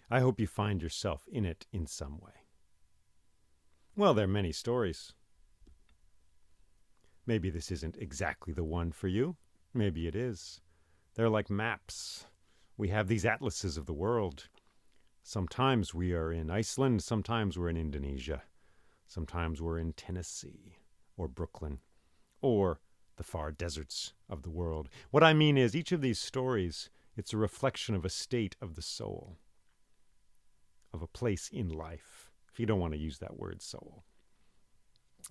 I hope you find yourself in it in some way. Well, there are many stories. Maybe this isn't exactly the one for you. Maybe it is. They're like maps. We have these atlases of the world. Sometimes we are in Iceland, sometimes we're in Indonesia. Sometimes we're in Tennessee or Brooklyn or the far deserts of the world. What I mean is, each of these stories, it's a reflection of a state of the soul, of a place in life, if you don't want to use that word soul.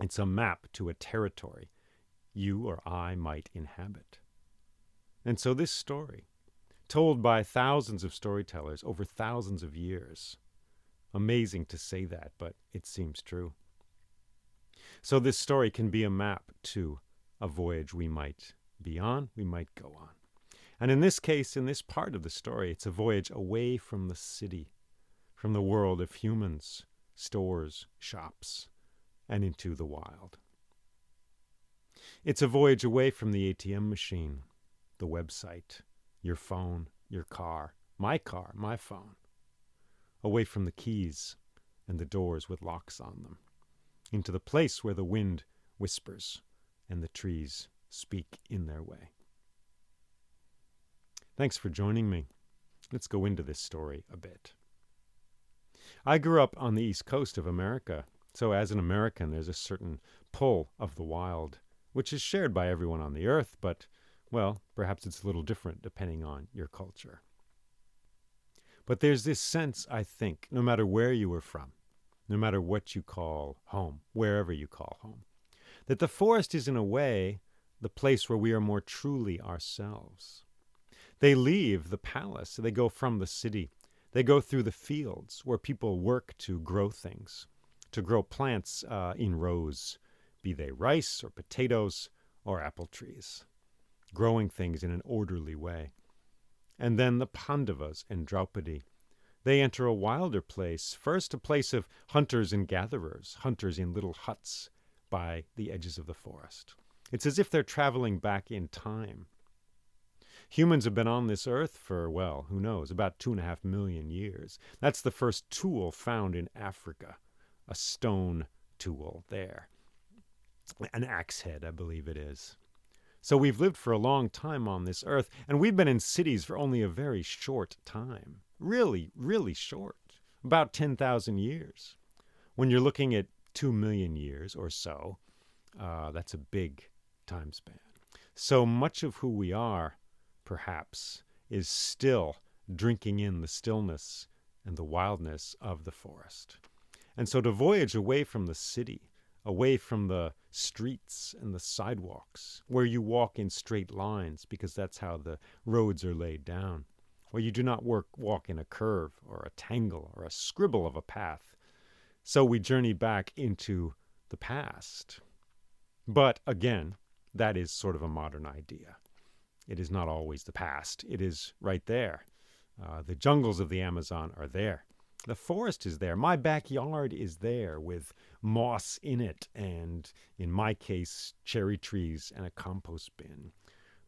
It's a map to a territory you or I might inhabit. And so this story, told by thousands of storytellers over thousands of years, amazing to say that, but it seems true. So this story can be a map to a voyage we might be on, we might go on. And in this case, in this part of the story, it's a voyage away from the city, from the world of humans, stores, shops, and into the wild. It's a voyage away from the ATM machine, the website, your phone, your car, my phone, away from the keys and the doors with locks on them, into the place where the wind whispers and the trees speak in their way. Thanks for joining me. Let's go into this story a bit. I grew up on the East Coast of America, so as an American, there's a certain pull of the wild, which is shared by everyone on the earth, but, well, perhaps it's a little different depending on your culture. But there's this sense, I think, no matter where you were from, no matter what you call home, wherever you call home, that the forest is in a way the place where we are more truly ourselves. They leave the palace, they go from the city, they go through the fields where people work to grow things, to grow plants in rows, be they rice or potatoes or apple trees, growing things in an orderly way. And then the Pandavas and Draupadi, they enter a wilder place, first a place of hunters and gatherers, hunters in little huts by the edges of the forest. It's as if they're traveling back in time. Humans have been on this earth for, well, who knows, about 2.5 million years. That's the first tool found in Africa, a stone tool there. An axe head, I believe it is. So we've lived for a long time on this earth, and we've been in cities for only a very short time. Really, really short. About 10,000 years. When you're looking at 2 million years or so, that's a big time span. So much of who we are, perhaps, is still drinking in the stillness and the wildness of the forest. And so to voyage away from the city, away from the streets and the sidewalks, where you walk in straight lines because that's how the roads are laid down, where you do not walk in a curve or a tangle or a scribble of a path. So we journey back into the past. But again, that is sort of a modern idea. It is not always the past. It is right there. The jungles of the Amazon are there. The forest is there. My backyard is there with moss in it and, in my case, cherry trees and a compost bin.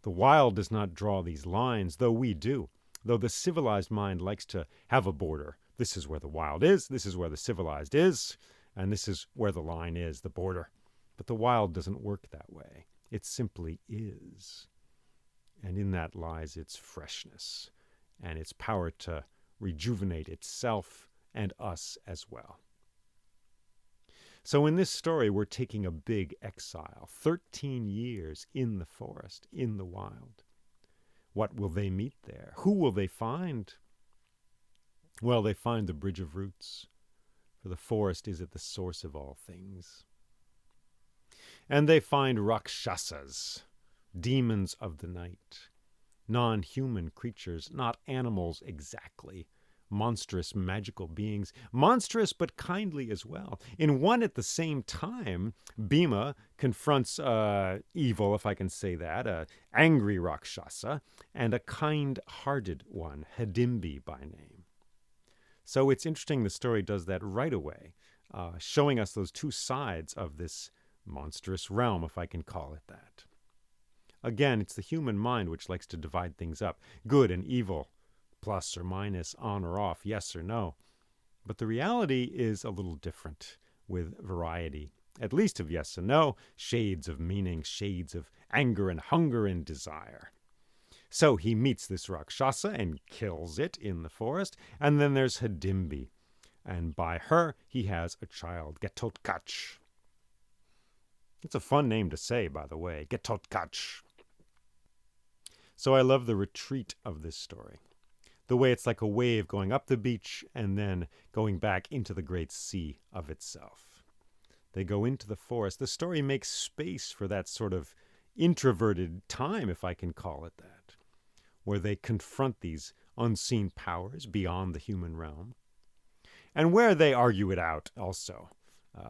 The wild does not draw these lines, though we do. Though the civilized mind likes to have a border. This is where the wild is, this is where the civilized is, and this is where the line is, the border. But the wild doesn't work that way. It simply is. And in that lies its freshness and its power to rejuvenate itself and us as well. So in this story, we're taking a big exile, 13 years in the forest, in the wild. What will they meet there? Who will they find? Well, they find the bridge of roots, for the forest is at the source of all things. And they find Rakshasas, demons of the night, non-human creatures, not animals exactly, monstrous magical beings, monstrous but kindly as well. In one at the same time, Bhima confronts evil, if I can say that, an angry Rakshasa, and a kind-hearted one, Hidimbi by name. So it's interesting the story does that right away, showing us those two sides of this monstrous realm, if I can call it that. Again, it's the human mind which likes to divide things up, good and evil, plus or minus, on or off, yes or no. But the reality is a little different, with variety, at least of yes and no, shades of meaning, shades of anger and hunger and desire. So he meets this Rakshasa and kills it in the forest, and then there's Hidimbi, and by her he has a child, Ghatotkach. It's a fun name to say, by the way, Ghatotkach. So I love the retreat of this story. The way it's like a wave going up the beach and then going back into the great sea of itself. They go into the forest. The story makes space for that sort of introverted time, if I can call it that, where they confront these unseen powers beyond the human realm, and where they argue it out also.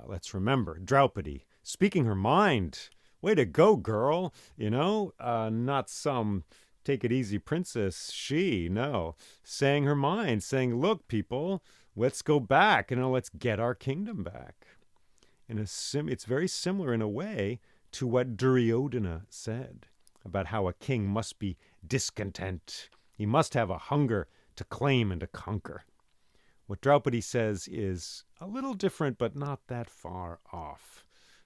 Let's remember, Draupadi, speaking her mind. Way to go, girl. Not some take it easy princess, no. Saying her mind, saying, look, people, let's go back and let's get our kingdom back. It's very similar in a way to what Duryodhana said about how a king must be discontent. He must have a hunger to claim and to conquer. What Draupadi says is a little different, but not that far off.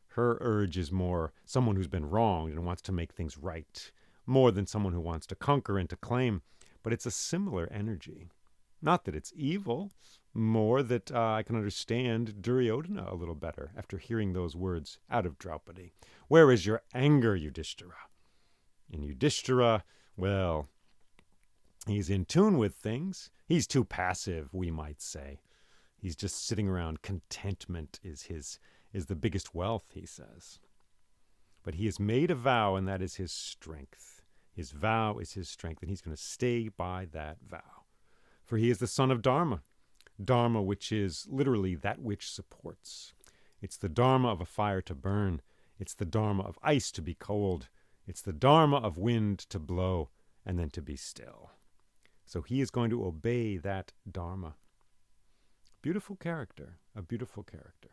Her urge is more someone who's been wronged and wants to make things right, more than someone who wants to conquer and to claim. But it's a similar energy. Not that it's evil, more that I can understand Duryodhana a little better after hearing those words out of Draupadi. Where is your anger, Yudhishthira? And Yudhishthira, well, he's in tune with things. He's too passive, we might say. He's just sitting around. Contentment is the biggest wealth, he says. But he has made a vow, and that is his strength. His vow is his strength, and he's going to stay by that vow. For he is the son of Dharma. Dharma, which is literally that which supports. It's the Dharma of a fire to burn. It's the Dharma of ice to be cold. It's the Dharma of wind to blow and then to be still. So he is going to obey that Dharma. Beautiful character, a beautiful character,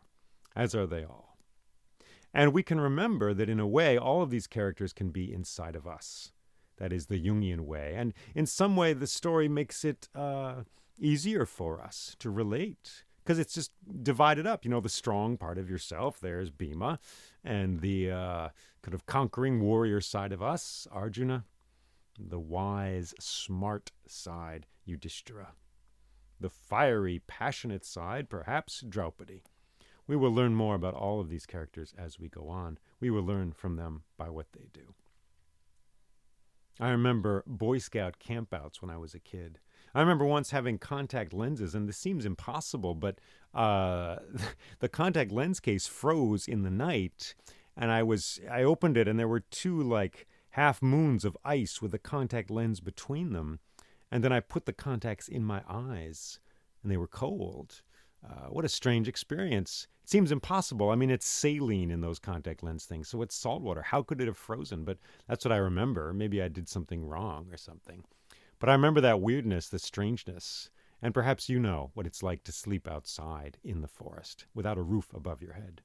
as are they all. And we can remember that in a way, all of these characters can be inside of us. That is the Jungian way. And in some way, the story makes it easier for us to relate because it's just divided up. You know, the strong part of yourself, there's Bhima, and the kind of conquering warrior side of us, Arjuna, the wise, smart side, Yudhishthira, the fiery, passionate side, perhaps Draupadi. We will learn more about all of these characters as we go on. We will learn from them by what they do. I remember Boy Scout campouts when I was a kid. I remember once having contact lenses, and this seems impossible, but the contact lens case froze in the night, and I opened it, and there were two like half moons of ice with a contact lens between them, and then I put the contacts in my eyes, and they were cold. What a strange experience. It seems impossible. I mean, it's saline in those contact lens things, so it's salt water. How could it have frozen? But that's what I remember. Maybe I did something wrong or something. But I remember that weirdness, the strangeness. And perhaps you know what it's like to sleep outside in the forest without a roof above your head.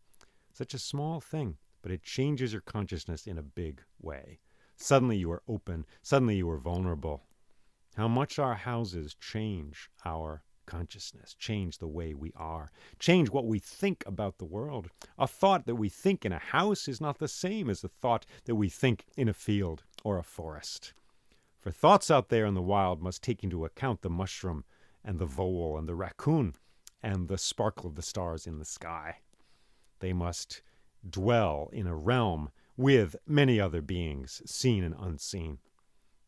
Such a small thing, but it changes your consciousness in a big way. Suddenly you are open. Suddenly you are vulnerable. How much our houses change our consciousness, change the way we are, change what we think about the world. A thought that we think in a house is not the same as a thought that we think in a field or a forest. For thoughts out there in the wild must take into account the mushroom and the vole and the raccoon and the sparkle of the stars in the sky. They must dwell in a realm with many other beings, seen and unseen.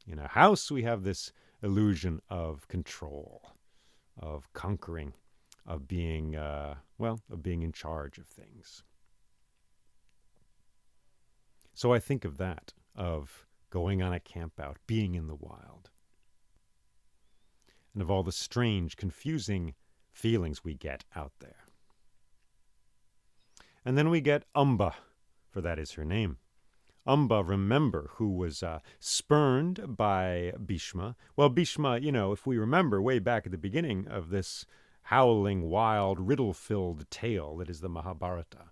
In a house, we have this illusion of control, of conquering, of being, of being in charge of things. So I think of that, of going on a campout, being in the wild, and of all the strange, confusing feelings we get out there. And then we get Amba, for that is her name. Amba, remember, who was spurned by Bhishma. Well, Bhishma, if we remember way back at the beginning of this howling, wild, riddle-filled tale that is the Mahabharata,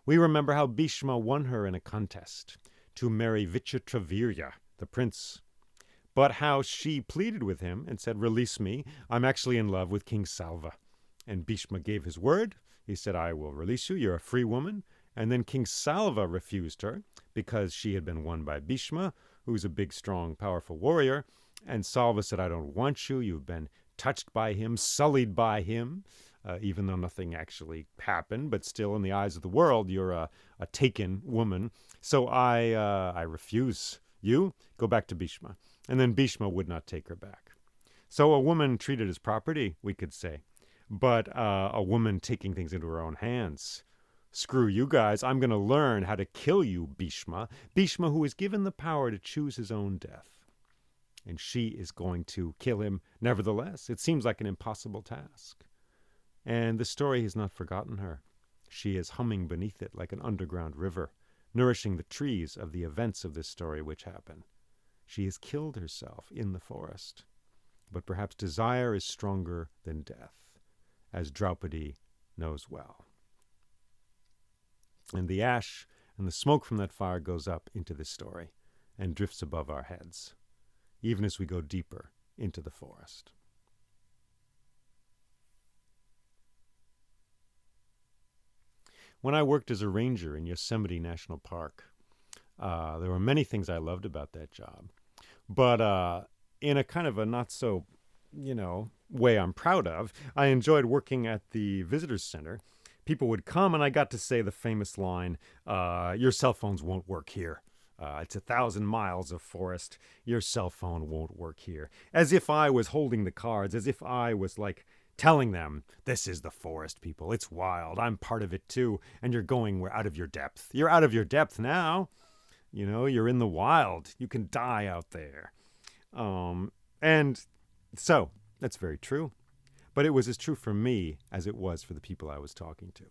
we remember how Bhishma won her in a contest to marry Vichitravirya, the prince, but how she pleaded with him and said, "Release me, I'm actually in love with King Salva." And Bhishma gave his word. He said, "I will release you, you're a free woman." And then King Salva refused her because she had been won by Bhishma, who's a big, strong, powerful warrior. And Salva said, "I don't want you. You've been touched by him, sullied by him, even though nothing actually happened. But still, in the eyes of the world, you're a taken woman. So I refuse you. Go back to Bhishma." And then Bhishma would not take her back. So a woman treated as property, we could say. But a woman taking things into her own hands. Screw you guys, I'm going to learn how to kill you, Bhishma. Bhishma, who is given the power to choose his own death. And she is going to kill him nevertheless. It seems like an impossible task. And the story has not forgotten her. She is humming beneath it like an underground river, nourishing the trees of the events of this story which happen. She has killed herself in the forest. But perhaps desire is stronger than death. as Draupadi knows well. And the ash and the smoke from that fire goes up into this story and drifts above our heads, even as we go deeper into the forest. When I worked as a ranger in Yosemite National Park, there were many things I loved about that job. But in a kind of a not so, way I'm proud of, I enjoyed working at the visitors center. People would come and I got to say the famous line, your cell phones won't work here. It's 1,000 miles of forest. Your cell phone won't work here. As if I was holding the cards, as if I was telling them, this is the forest, people. It's wild. I'm part of it too. And we're out of your depth. You're out of your depth now. You're in the wild. You can die out there. And so that's very true. But it was as true for me as it was for the people I was talking to.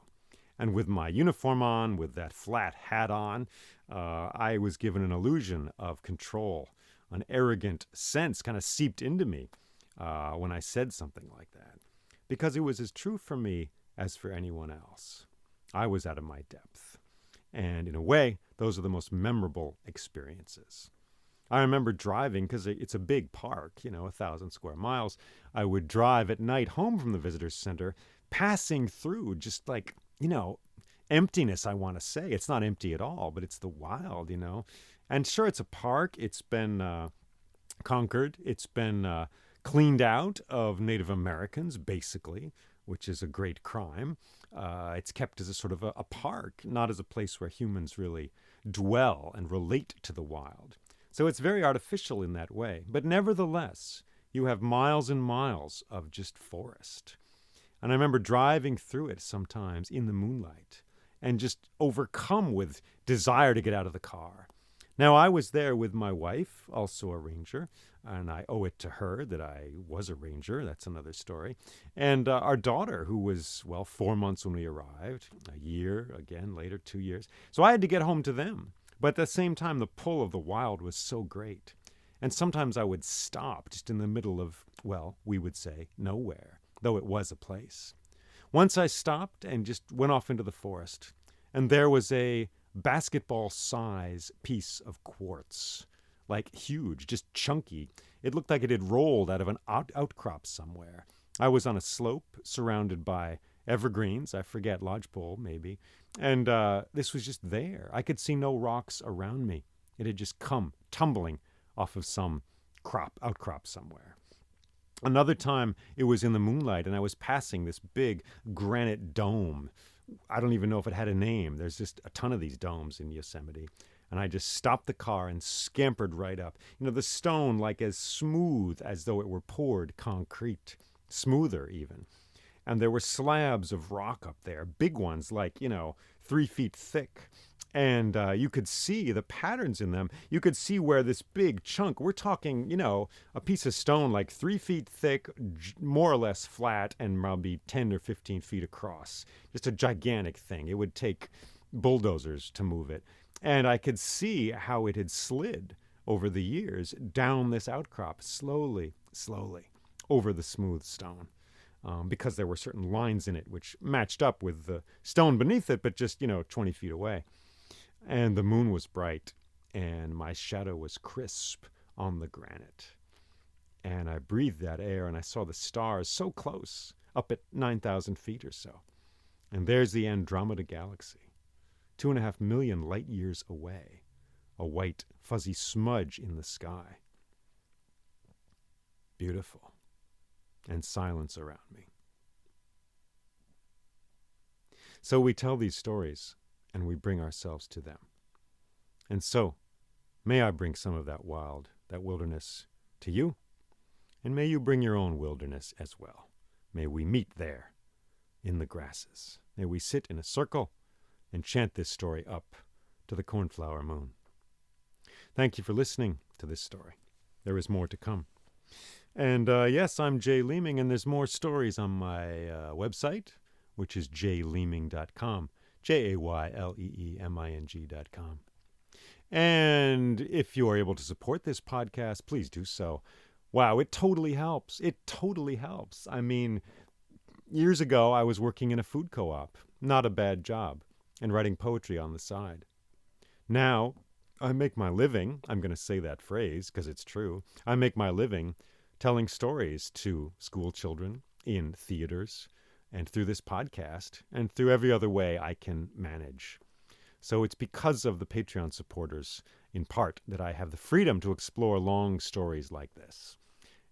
And with my uniform on, with that flat hat on, I was given an illusion of control. An arrogant sense kind of seeped into me when I said something like that. Because it was as true for me as for anyone else. I was out of my depth. And in a way, those are the most memorable experiences. I remember driving, because it's a big park, 1,000 square miles. I would drive at night home from the visitors center, passing through just emptiness, I want to say. It's not empty at all, but it's the wild, And sure, it's a park. It's been conquered. It's been cleaned out of Native Americans, basically, which is a great crime. It's kept as a sort of a park, not as a place where humans really dwell and relate to the wild. So it's very artificial in that way. But nevertheless, you have miles and miles of just forest. And I remember driving through it sometimes in the moonlight and just overcome with desire to get out of the car. Now, I was there with my wife, also a ranger, and I owe it to her that I was a ranger. That's another story. And our daughter, who was, 4 months when we arrived, a year, again, later, 2 years. So I had to get home to them. But at the same time, the pull of the wild was so great. And sometimes I would stop just in the middle of, we would say, nowhere, though it was a place. Once I stopped and just went off into the forest, and there was a basketball-size piece of quartz, huge, just chunky. It looked like it had rolled out of an outcrop somewhere. I was on a slope surrounded by evergreens, I forget, lodgepole maybe, and this was just there. I could see no rocks around me. It had just come tumbling off of some outcrop somewhere. Another time, it was in the moonlight, and I was passing this big granite dome. I don't even know if it had a name. There's just a ton of these domes in Yosemite. And I just stopped the car and scampered right up. The stone as smooth as though it were poured concrete, smoother even. And there were slabs of rock up there, big ones 3 feet thick. And you could see the patterns in them. You could see where this big chunk, we're talking, a piece of stone 3 feet thick, more or less flat, and maybe 10 or 15 feet across. Just a gigantic thing. It would take bulldozers to move it. And I could see how it had slid over the years down this outcrop, slowly, over the smooth stone. Because there were certain lines in it which matched up with the stone beneath it, but just, 20 feet away. And the moon was bright, and my shadow was crisp on the granite. And I breathed that air, and I saw the stars so close, up at 9,000 feet or so. And there's the Andromeda Galaxy, 2.5 million light years away, a white, fuzzy smudge in the sky. Beautiful. And silence around me. So we tell these stories, and we bring ourselves to them. And so, may I bring some of that wild, that wilderness to you, and may you bring your own wilderness as well. May we meet there, in the grasses. May we sit in a circle and chant this story up to the cornflower moon. Thank you for listening to this story. There is more to come. And yes, I'm Jay Leeming, and there's more stories on my website, which is jayleeming.com, JAYLEEMING.com. And if you are able to support this podcast, please do so. Wow, it totally helps. It totally helps. I mean, Years ago, I was working in a food co-op, not a bad job, and writing poetry on the side. Now, I make my living, I'm going to say that phrase because it's true, I make my living telling stories to school children in theaters and through this podcast and through every other way I can manage. So it's because of the Patreon supporters, in part, that I have the freedom to explore long stories like this.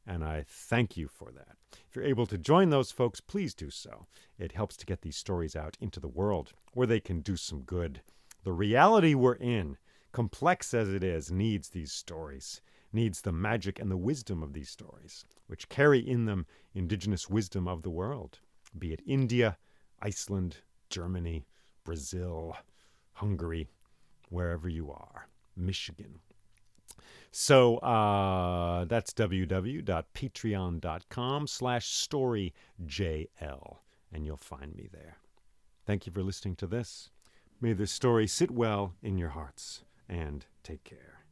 And I thank you for that. If you're able to join those folks, please do so. It helps to get these stories out into the world where they can do some good. The reality we're in, complex as it is, needs these stories, needs the magic and the wisdom of these stories, which carry in them indigenous wisdom of the world, be it India, Iceland, Germany, Brazil, Hungary, wherever you are, Michigan. So that's www.patreon.com/storyjl, and you'll find me there. Thank you for listening to this. May this story sit well in your hearts, and take care.